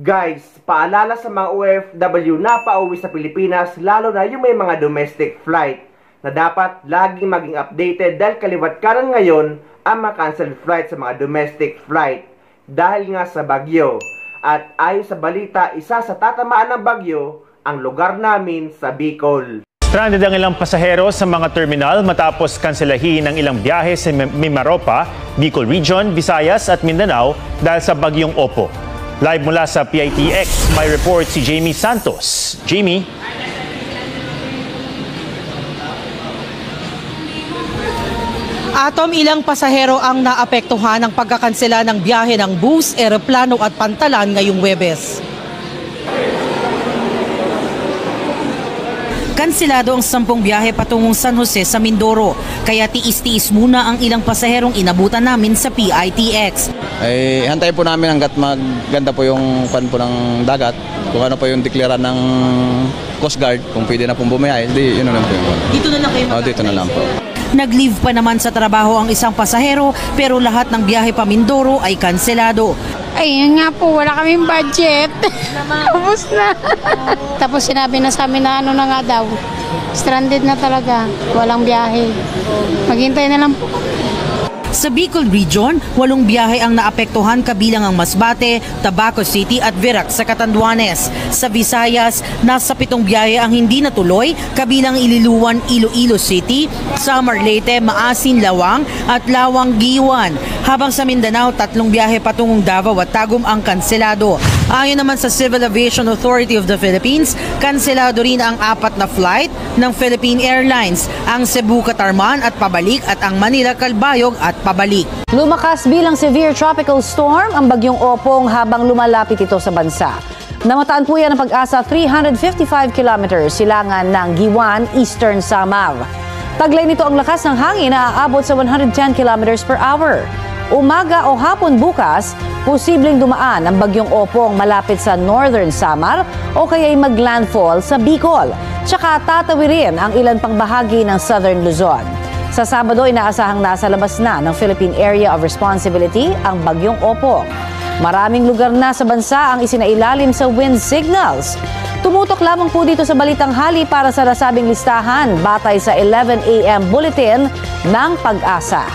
Guys, paalala sa mga OFW na pauwi sa Pilipinas, lalo na yung may mga domestic flight, na dapat laging maging updated dahil kaliwat kanan ngayon ang mga canceled flight sa mga domestic flight dahil nga sa bagyo. At ayon sa balita, isa sa tatamaan ng bagyo ang lugar namin sa Bicol. Stranded ang ilang pasahero sa mga terminal matapos kanselahin ang ilang biyahe sa Mimaropa, Bicol Region, Visayas at Mindanao dahil sa bagyong Opo. Live mula sa PITX, may report si Jamie Santos. Jamie? Atom, ilang pasahero ang naapektuhan ng pagkakansela ng biyahe ng bus, eroplano at pantalan ngayong Huwebes. Kanselado ang 10 biyahe patungong San Jose sa Mindoro, kaya tiis-tiis muna ang ilang pasaherong inabutan namin sa PITX. Ay hantay po namin hanggat maganda po yung pan po ng dagat, kung ano po yung deklara ng Coast Guard, kung pwede na pong bumiyahe, yun na lang po yung Dito na lang kayo mag-access? Dito na lang po. Nag-leave pa naman sa trabaho ang isang pasahero, pero lahat ng biyahe pa Mindoro ay kanselado. Ay, nga po, wala kaming budget. Tapos na. Tapos sinabi na sa amin na ano na nga daw. Stranded na talaga. Walang biyahe. Maghintay na lang po. Sa Bicol Region, 8 biyahe ang naapektuhan kabilang ang Masbate, Tabaco City at Virac sa Catanduanes. Sa Visayas, nasa 7 biyahe ang hindi natuloy kabilang Ililuan, Iloilo City, Samar Leyte, Maasin, Lawang at Lawang Giwan. Habang sa Mindanao, 3 biyahe patungong Davao at Tagum ang kanselado. Ayon naman sa Civil Aviation Authority of the Philippines, kanselado rin ang 4 na flight ng Philippine Airlines, ang Cebu-Catarman at pabalik at ang Manila-Calbayog at pabalik. Lumakas bilang severe tropical storm ang bagyong Opong habang lumalapit ito sa bansa. Namataan po yan ng Pag-asa 355 kilometers silangan ng Giwan, Eastern Samar. Taglay nito ang lakas ng hangin na aabot sa 110 kilometers per hour. Umaga o hapon bukas, posibleng dumaan ang bagyong Opong malapit sa Northern Samar o kaya'y maglandfall sa Bicol. Tsaka tatawirin ang ilan pang bahagi ng Southern Luzon. Sa Sabado, inaasahang nasa labas na ng Philippine Area of Responsibility ang bagyong Opong. Maraming lugar na sa bansa ang isinailalim sa wind signals. Tumutok lamang po dito sa Balitang Hali para sa nasabing listahan batay sa 11 a.m. bulletin ng Pag-asa.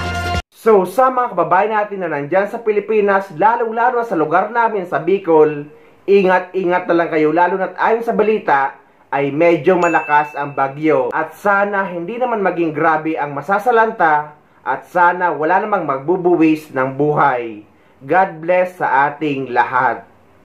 So sa mga kababayan natin na nandyan sa Pilipinas, lalo-lalo sa lugar namin sa Bicol, ingat-ingat na lang kayo, lalo na't ayon sa balita ay medyo malakas ang bagyo. At sana hindi naman maging grabe ang masasalanta at sana wala namang magbubuwis ng buhay. God bless sa ating lahat.